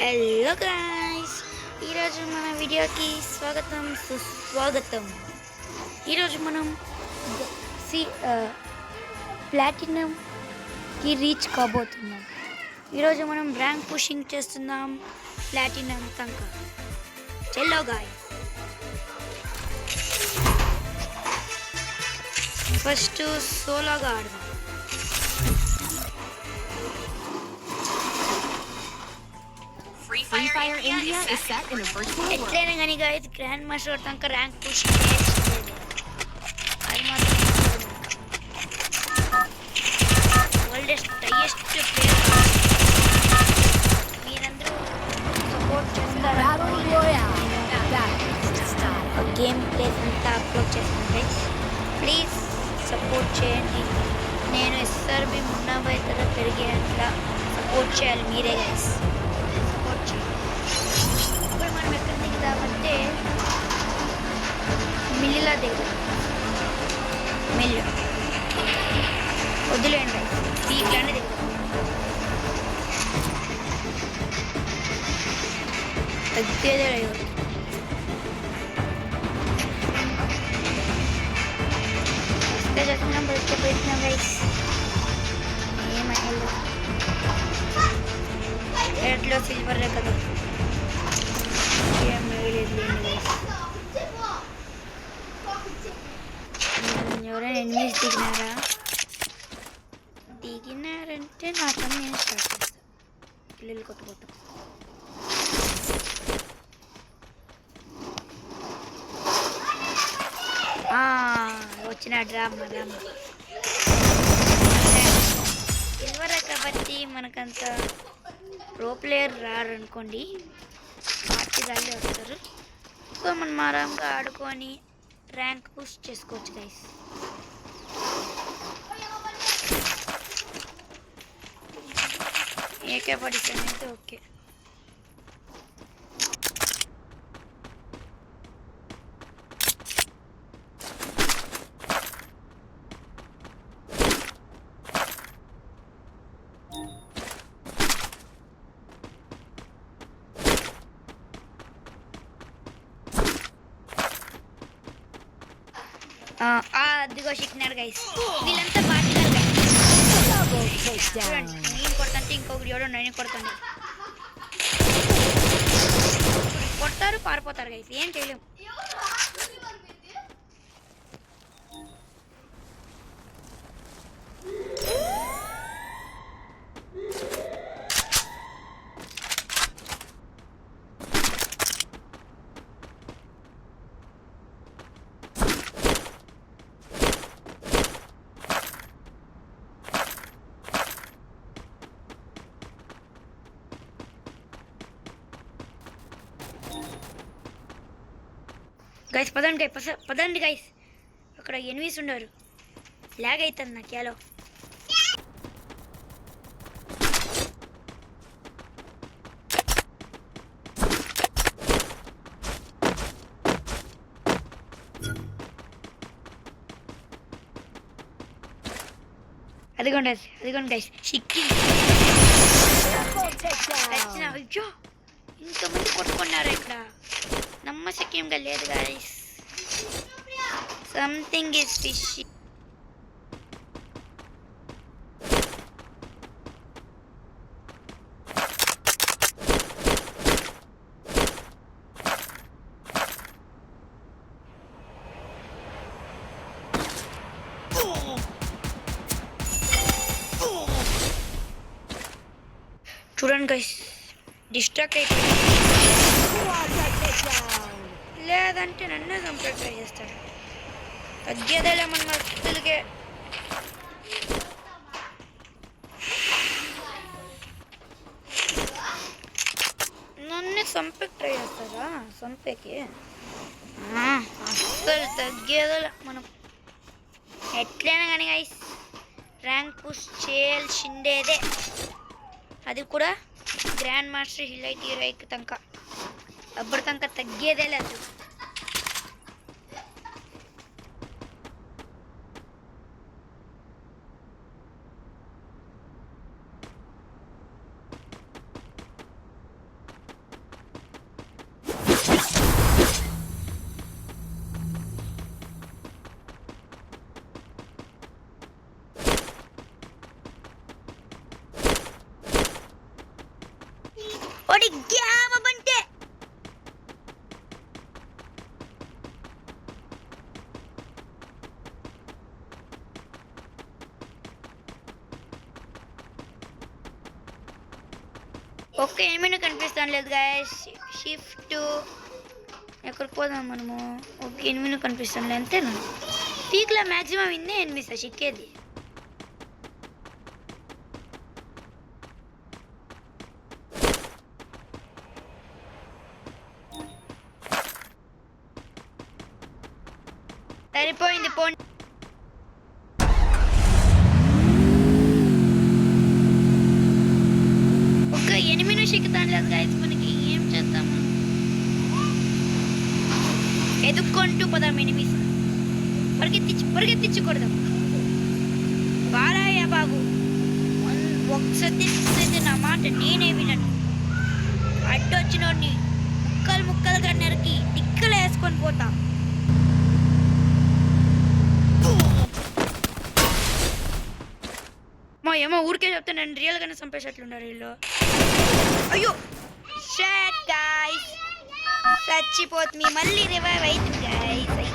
Hello guys, ఈరోజు మన వీడియోకి స్వాగతం సుస్వాగతం. ఈరోజు మనం సి ప్లాటినంకి రీచ్ కాబోతున్నాం. ఈరోజు మనం ర్యాంక్ పుషింగ్ చేస్తున్నాం ప్లాటినం తంక. చెల్లో గాయ్స్, ఫస్ట్ సోలోగా ఆడదాం. Free Fire India is set in a virtual world. ఎట్లయినా కానీ గాయస్ గ్రాండ్ మాస్టర్ తంక ర్యాంక్ పుషింగ్ చేస్తుంది. అది మాత్రం వరల్డ్ హైయెస్ట్ ప్లేయర్. మీరందరూ సపోర్ట్ చేస్తారు. గేమ్ ప్లేస్ అంతా అప్లోడ్ చేస్తాను గైస్, ప్లీజ్ సపోర్ట్ చేయండి. నేను ఎస్ఆర్బి మున్నాబాయ్ దగ్గర పెరిగేట్లా సపోర్ట్ చేయాలి మీరే గైస్. సపోర్ట్ చేయండి. ఇప్పుడు మనం ఎక్కడ దిగుతామంటే మిల్లులా దిగుతాం. మిల్లు వద్దులేండి గైస్, పీక్లానే దిగుతాం. తగ్గేదే లేదు. చేస్తున్నాం పెట్టినాం గైస్. ఏమైనా రెడ్లో సిల్వర్ కదా, ఏం లేదు గైస్. ఎవరైనా ఎనిమిస్ దిగినారంటే నా పని నేను స్టార్ట్ చేస్తాను. పిల్లలు కొట్టుకుంటాం. వచ్చిన డ్రామా సిల్వర్ కాబట్టి మనకంత ప్రో ప్లేయర్ రారు అనుకోండి, ఆర్టిగాళ్ళే వస్తారు. సో మనం ఆరాంగా ఆడుకొని ర్యాంక్ పుష్ చేసుకోవచ్చు గైస్. ఏకే పడిషన్ అయితే ఓకే. అదిగో చిక్కినారు గైస్. వీళ్ళంతా పార్టీగారు గైస్. చూడండి, నేను కొడతాంటే ఇంకొకటి ఎవడో నేను కొడతాను. కొడతారు, పారిపోతారు గైస్, ఏం చేయలేము. గైస్ పదండి గైస్, పదండి గైస్. అక్కడ ఎనిమిస్ ఉన్నారు. లాగ్ అవుతుంది నాకు యాలో. అదిగోండి గైస్, చిక్కి అయ్యో ఇంతమంది కొట్టుకున్నారు ఇక్కడ. నమ్మశక్యంగా లేదు గైస్, సంథింగ్ ఈస్ ఫిషీ. చూడండి గైస్, డిస్ట్రాక్ట్ అయిపోయింది. లేదంటే నన్నే చంపే ట్రై చేస్తాడు. తగ్గేదేలే మన మస్తులకే. నన్నే చంపేకి ట్రై చేస్తారా? చంపేకి అస్సలు తగ్గేదేలే. మనం ఎట్లయినా కానీ గైస్ ర్యాంక్ పుష్ చేయాల్సిండేదే. అది కూడా గ్రాండ్ మాస్టర్ హిలైట్ హీరోయిక్ తంక. అప్పుడు తంక తగ్గేదే లేదు. ఓడి గ్యామ బంటే ఒక్క ఎనిమిది కనిపిస్తాను లేదు గాయస్. షిఫ్ట్ ఎక్కడికి పోదాం మనము? ఒక ఎనిమిది కనిపిస్తాను అంతేనా? పీక్లో మ్యాక్సిమం ఇన్నే ఎనిమిది చిక్కేది. సరిపోయింది పోండి. ఒక ఎనిమిది చిక్కుతాను లేదు గాయస్. మనకి ఏం చేద్దాము? ఎదుక్కుంటూ పోదాం ఎనిమిది. పరిగెత్తించి కొడదాం. బాలయ్య బాబు ఒకసారి నా మాట నేనే వినను. అడ్డొచ్చినోడిని ముక్కలుగా నరికి టిక్కలు వేసుకొని పోతా. మా ఏమో ఊరికే చెప్తే నేను రియల్గానే చంపేసేట్లున్నారు వీళ్ళు. అయ్యో షట్ గాయ్స్, చచ్చిపోతుంది. మళ్ళీ రివైవ్ అవుతుంది గాయ్స్.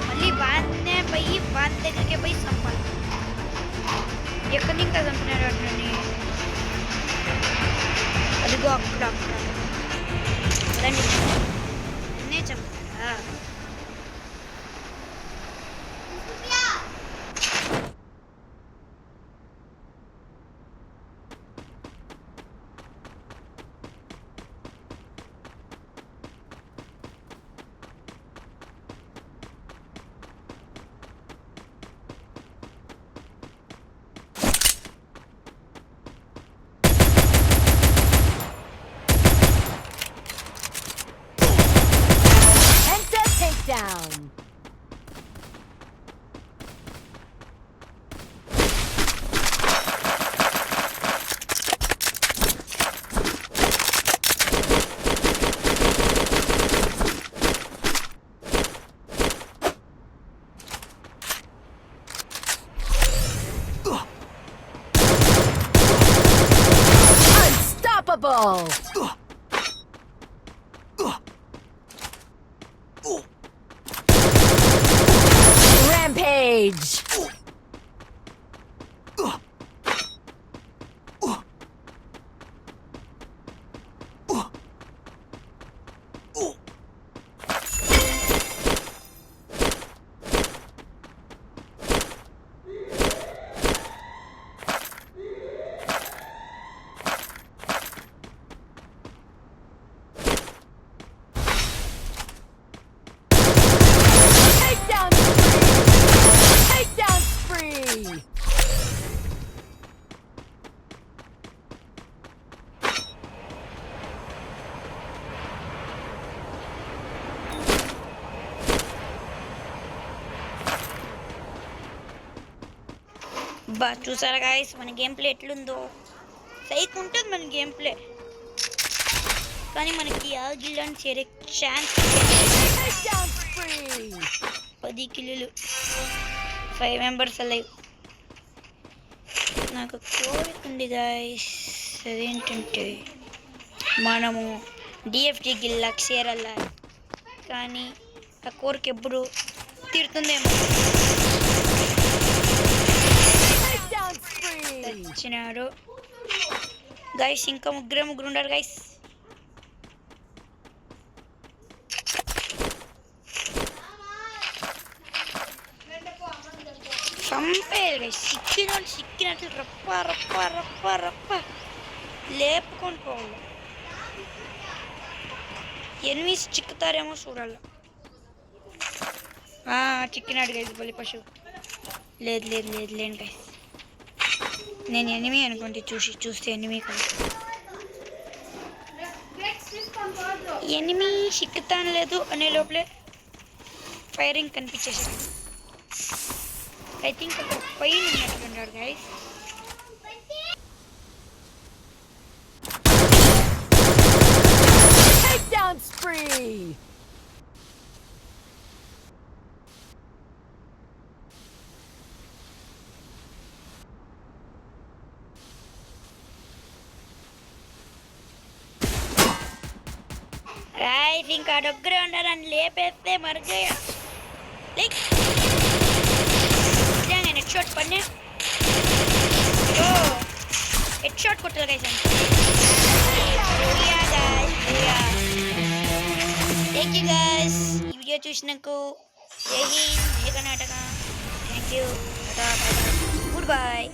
మళ్ళీ వాన్నే పోయి వాన్ దగ్గరికే పోయి చంపాలి. ఎక్కడి ఇంకా చంపినాడు అట్లని? అదిగో అక్కడ అన్నీ చంపుతారా? Down. Unstoppable. Rampage! బా చూసారా గాయస్ మన గేమ్ ప్లే ఎట్లుందో? సైక్ ఉంటుంది మన గేమ్ ప్లే, కానీ మనకి ఆ గిల్లని చేరే ఛాన్స్ 10 కిల్లులు 5 మెంబర్స్ లైవ్. నాకు కోరిక ఉంది గాయస్, అదేంటంటే మనము డిఎఫ్టీ గిల్లాకి చేరాల, కానీ ఆ కోరిక ఎప్పుడు తీరుతుందేమో. వచ్చినాడు గైస్, ఇంకా ముగ్గురు ఉండారు గైస్. చంపేయాలి గైస్. సిక్కినట్లు రప్ప రప్ప రప్ప రప్ప లేపుకొని పోవాలి. ఎనిమిస్ చిక్కుతారేమో చూడాలి. చిక్కినాడు గైస్ బలి పశువు. లేండి గైస్, నేను ఎనిమి అనుకుంటే చూస్తే ఎనిమి కాదు. ఎనిమి చిక్కుతాను లేదు అనే లోపలే ఫైరింగ్ కనిపించేసాడు. ఐ థింక్ అక్కడ పైన ఉన్నట్టున్నాడు గైస్. Takedown spree! గైస్ ఇంకా దగ్గరే ఉండాలని లేపేస్తే మరగయ్యా లైక్ నేను హెడ్ షాట్ పన్నే ఓ హెడ్ షాట్ కొట్టాలి గైస్ థ్యాంక్ యూ గైస్ ఈ వీడియో చూసినందుకు Jai Hind Jai Karnataka thank you good bye